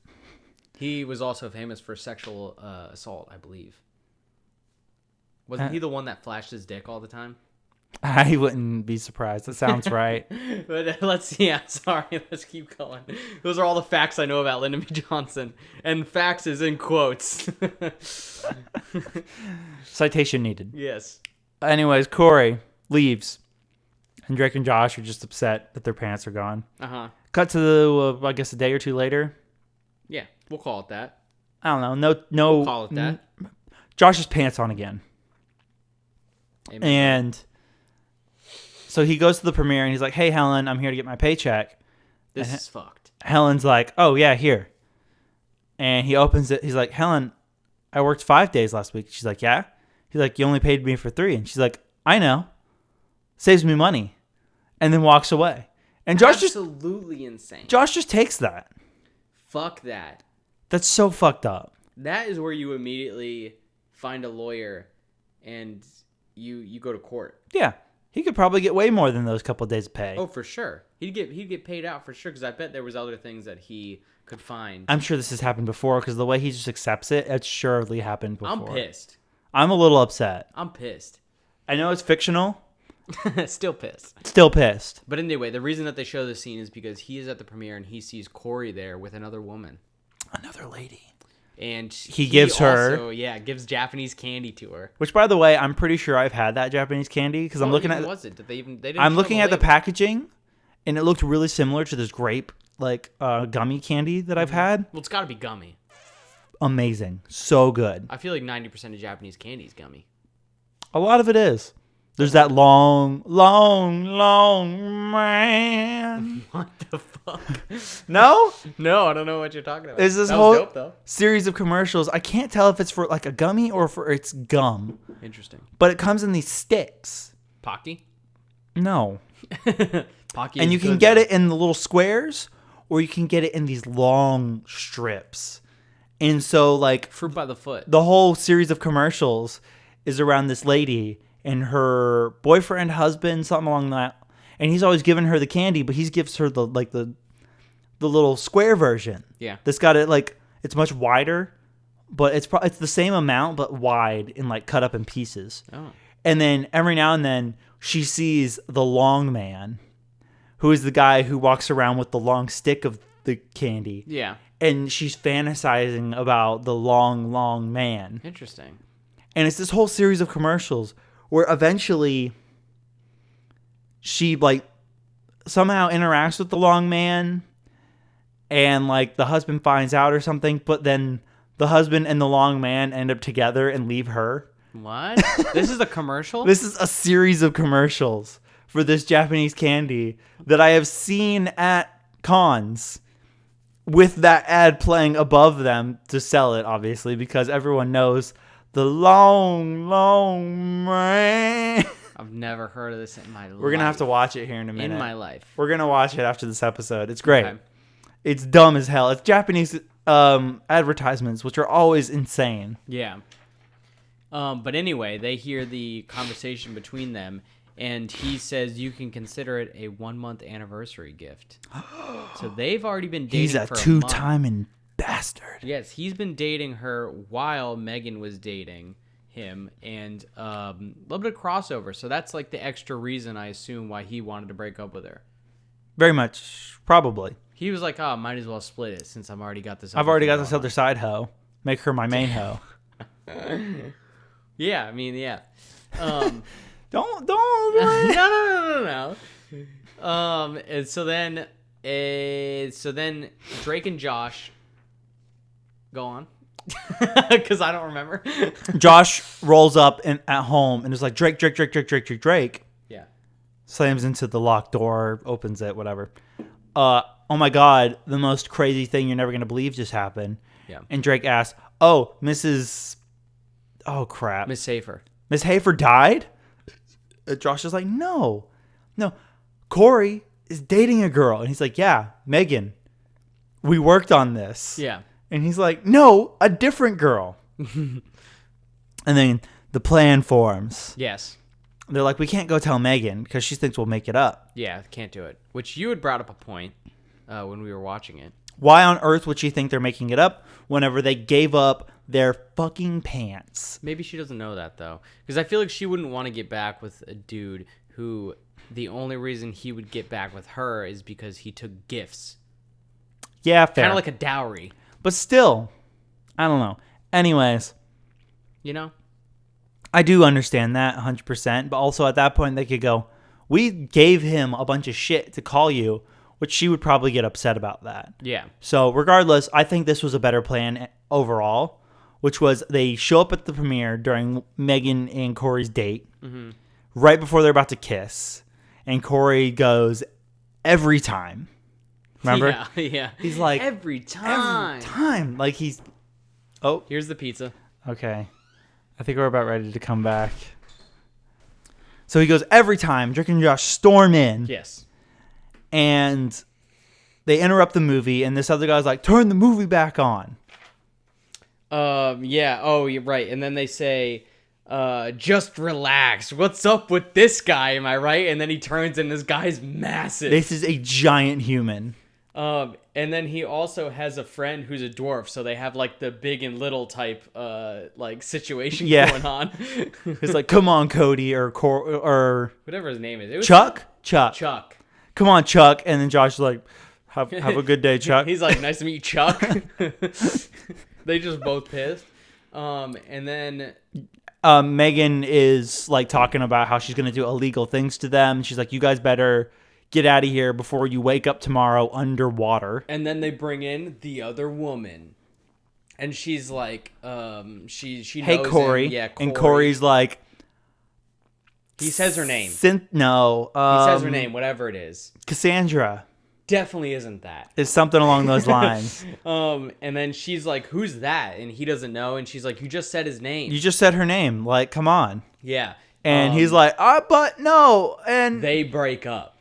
He was also famous for sexual assault, I believe. Wasn't he the one that flashed his dick all the time? I wouldn't be surprised. That sounds right. But let's keep going. Those are all the facts I know about Lyndon B. Johnson. And facts is in quotes. Citation needed. Yes. Anyways, Corey leaves, and Drake and Josh are just upset that their pants are gone. Cut to the, I guess, a day or two later. Yeah, we'll call it that. I don't know. No. We'll call it that. Josh's pants on again. Amen. And so he goes to the premiere and he's like, "Hey, Helen, I'm here to get my paycheck." This is fucked. Helen's like, "Oh, yeah, here." And he opens it. He's like, "Helen, I worked 5 days last week." She's like, "Yeah?" He's like, "You only paid me for 3." And she's like, "I know. Saves me money." And then walks away. And Josh absolutely insane. Josh just takes that. Fuck that. That's so fucked up. That is where you immediately find a lawyer and you go to court. Yeah. He could probably get way more than those couple of days of pay. Oh, for sure. He'd get paid out for sure, because I bet there was other things that he could find. I'm sure this has happened before, because the way he just accepts it, it's surely happened before. I'm pissed. I'm a little upset. I'm pissed. I know it's fictional. Still pissed. Still pissed. But anyway, the reason that they show this scene is because he is at the premiere and he sees Corey there with another woman. Another lady. And he gives her... Also, gives Japanese candy to her. Which, by the way, I'm pretty sure I've had that Japanese candy, because I'm looking at... Was it? Did they even... They didn't I'm looking at the label. packaging, and it looked really similar to this grape, gummy candy that I've had. Well, it's got to be gummy. Amazing. So good. I feel like 90% of Japanese candy is gummy. A lot of it is. There's that long man. What the fuck? No? No, I don't know what you're talking about. There's this That whole was dope, though. series of commercials. I can't tell if it's for like a gummy or for its gum. Interesting. But it comes in these sticks. Pocky? No. Pocky And is you can good, get though. it in the little squares, or you can get it in these long strips. And so, like, Fruit by the foot. the whole series of commercials is around this lady and her boyfriend, husband, something along that. And he's always giving her the candy, but he gives her the little square version. Yeah. That's got it like it's much wider, but it's the same amount but wide and like cut up in pieces. Oh. And then every now and then she sees the long man, who is the guy who walks around with the long stick of the candy. Yeah. And she's fantasizing about the long man. Interesting. And it's this whole series of commercials where eventually she like somehow interacts with the long man, and like the husband finds out or something, but then the husband and the long man end up together and leave her. What? This is a commercial? This is a series of commercials for this Japanese candy that I have seen at cons, with that ad playing above them to sell it, obviously, because everyone knows the long man. I've never heard of this in my life. We're going to have to watch it here in a minute. In my life. We're going to watch it after this episode. It's great. Okay. It's dumb as hell. It's Japanese advertisements, which are always insane. Yeah. But anyway, they hear the conversation between them, and he says you can consider it a 1-month anniversary gift. So they've already been dating He's a for a month. two-timing bastard. Yes, he's been dating her while Megan was dating him, and a little bit of crossover. So that's like the extra reason, I assume, why he wanted to break up with her. Very much. Probably. He was like, "Oh, might as well split it since I've already got this." I've already got this other side hoe. Make her my main hoe. Yeah, I mean, yeah. Don't. No. And so then Drake and Josh go on, because I don't remember. Josh rolls up at home and is like, Drake. Yeah. Slams into the locked door, opens it, whatever. Oh my God, the most crazy thing you're never going to believe just happened. Yeah. And Drake asks, oh, oh crap. Miss Safer. Miss Hafer died? Josh is like, no. Corey is dating a girl. And he's like, yeah, Megan, we worked on this. Yeah. And he's like, no, a different girl. And then the plan forms. Yes. They're like, we can't go tell Megan because she thinks we'll make it up. Yeah, can't do it. Which you had brought up a point when we were watching it. Why on earth would she think they're making it up whenever they gave up their fucking pants? Maybe she doesn't know that, though. Because I feel like she wouldn't want to get back with a dude who the only reason he would get back with her is because he took gifts. Yeah, fair. Kind of like a dowry. But still, I don't know. Anyways, You know? I do understand that 100%, but also at that point they could go, we gave him a bunch of shit to call you, which she would probably get upset about that. Yeah. So regardless, I think this was a better plan overall, which was they show up at the premiere during Megan and Corey's date, right before they're about to kiss, and Corey goes, every time. Remember? Yeah, yeah. He's like, every time. every time. Like he's, oh, Here's the pizza. okay. I think we're about ready to come back. So he goes, every time Drake and Josh storm in. Yes. And they interrupt the movie, and this other guy's like, turn the movie back on. Yeah. Oh, you're right. And then they say, just relax. What's up with this guy? Am I right? And then he turns and this guy's massive. This is a giant human. And then he also has a friend who's a dwarf, so they have like the big and little type, like situation going on. It's like, come on, Cody, or whatever his name is. It was Chuck. Chuck. Come on, Chuck. And then Josh is like, have a good day, Chuck. He's like, nice to meet you, Chuck. They just both pissed. And then Megan is like talking about how she's going to do illegal things to them. She's like, you guys better get out of here before you wake up tomorrow underwater. And then they bring in the other woman. And she's like, she hey, knows Corey. him. Yeah, Corey. And Corey's like, he says her name. No. He says her name, whatever it is. Cassandra. Definitely isn't that. It's something along those lines. And then she's like, who's that? And he doesn't know. And she's like, you just said his name. You just said her name. Like, come on. Yeah. And he's like, but no. And they break up.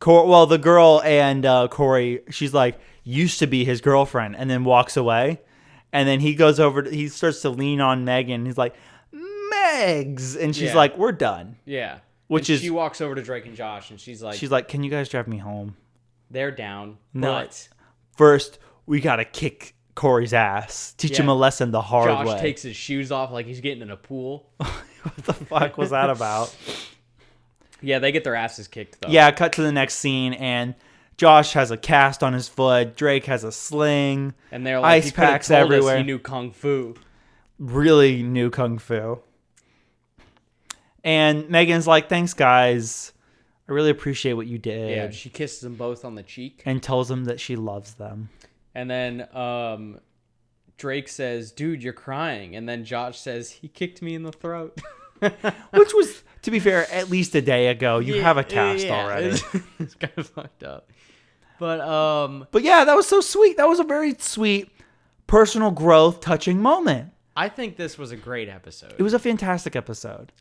Well, the girl and Corey, she's like, used to be his girlfriend, and then walks away. And then he goes over, he starts to lean on Megan. He's like, Megs. And she's like, we're done. Yeah. She walks over to Drake and Josh, and she's like, can you guys drive me home? They're down. No. But first, we got to kick Corey's ass. Teach him a lesson the hard way. Josh takes his shoes off like he's getting in a pool. What the fuck was that about? Yeah, they get their asses kicked, though. Yeah, cut to the next scene, and Josh has a cast on his foot. Drake has a sling. And they're like, ice packs everywhere. He knew Kung Fu. Really knew Kung Fu. And Megan's like, thanks, guys. I really appreciate what you did. Yeah, she kisses them both on the cheek. And tells them that she loves them. And then Drake says, dude, you're crying. And then Josh says, he kicked me in the throat. Which was, to be fair, at least a day ago. You have a cast already. It's kind of fucked up. But yeah, that was so sweet. That was a very sweet personal growth, touching moment. I think this was a great episode. It was a fantastic episode.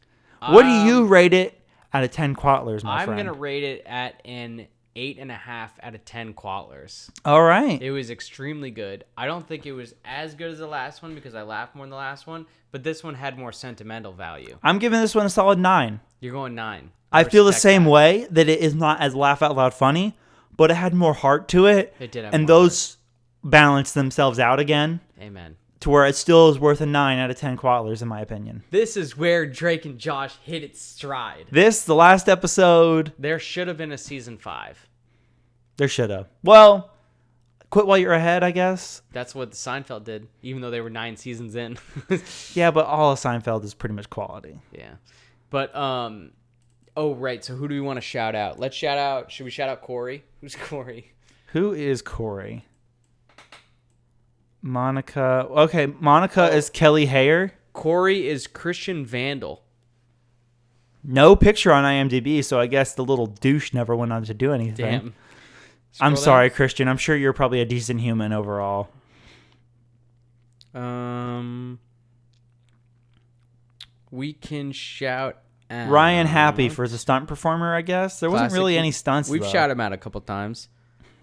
What do you rate it out of 10 Quatlers, my friend? I'm going to rate it at an 8.5 out of 10 Quatlers. All right. It was extremely good. I don't think it was as good as the last one because I laughed more in the last one, but this one had more sentimental value. I'm giving this one a solid 9. You're going 9. I feel the same way, that it is not as laugh out loud funny, but it had more heart to it. It did have and more those balance themselves out again. Amen. To where it still is worth a 9 out of 10 Quatlers, in my opinion. This is where Drake and Josh hit its stride. The last episode. There should have been a season 5. There should have. Well, quit while you're ahead, I guess. That's what Seinfeld did, even though they were 9 seasons in. Yeah, but all of Seinfeld is pretty much quality. Yeah. But, oh, right. So who do we want to shout out? Should we shout out Corey? Who's Corey? Who is Corey? Monica. Okay, Monica is Kelly Hayer. Corey is Christian Vandal. No picture on IMDb, so I guess the little douche never went on to do anything. Damn. I'm sorry, Christian. I'm sure you're probably a decent human overall. We can shout out Ryan Happy for the stunt performer, I guess. There wasn't really any stunts, We've shouted him out a couple times.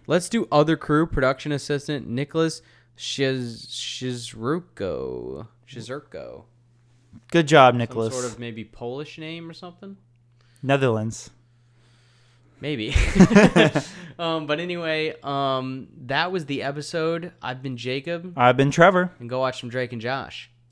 Let's do other crew. Production assistant Nicholas Shizurko. Good job, Nicholas. Some sort of maybe Polish name or something. Netherlands. Maybe. But anyway, that was the episode. I've been Jacob. I've been Trevor. And go watch some Drake and Josh.